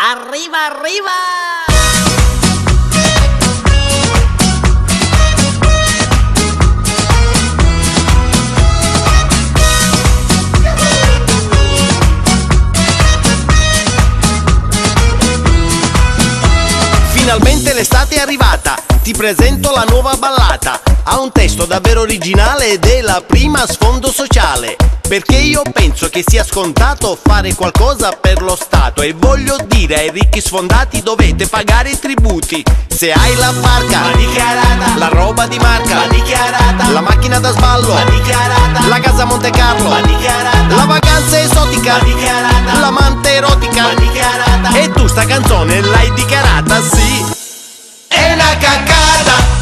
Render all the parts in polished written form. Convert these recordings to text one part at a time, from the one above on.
Arriva, arriva! Finalmente l'estate è arrivata, ti presento la nuova ballata. Ha un testo davvero originale ed è la prima a sfondo sociale. Perché io penso che sia scontato fare qualcosa per lo Stato. E voglio dire ai ricchi sfondati: dovete pagare i tributi. Se hai la barca, va dichiarata. La roba di marca, va dichiarata. La macchina da sballo, va dichiarata. La casa a Monte Carlo, va dichiarata. La vacanza esotica, va dichiarata. L'amante erotica, va dichiarata. E tu sta canzone l'hai dichiarata, sì. È una cacata.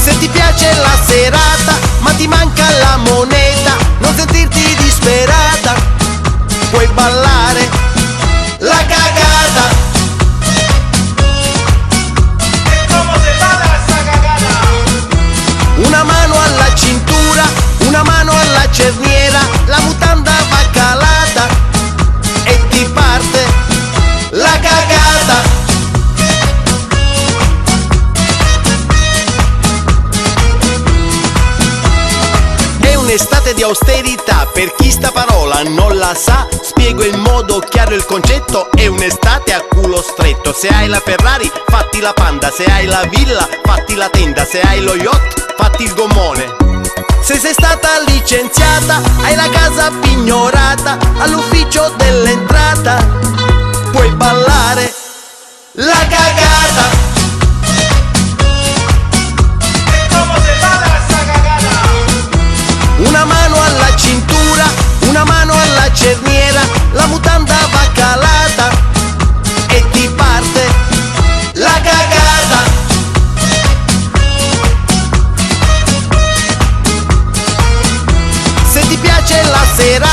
Se ti piace la serata, ma ti manca la moneta, non sentirti disperata, puoi ballare la cagata. E come si balla sta cagata? Una mano alla cintura, una mano alla cerniera, la mutanda va calata e ti parte la cagata. Un'estate di austerità, per chi sta parola non la sa, spiego in modo chiaro il concetto: è un'estate a culo stretto. Se hai la Ferrari, fatti la Panda. Se hai la villa, fatti la tenda. Se hai lo yacht, fatti il gommone. Se sei stata licenziata, hai la casa pignorata, all'ufficio dell'entrata puoi ballare la cagata. Una mano alla cintura, una mano alla cerniera, la mutanda va calata e ti parte la cagata. Se ti piace la sera,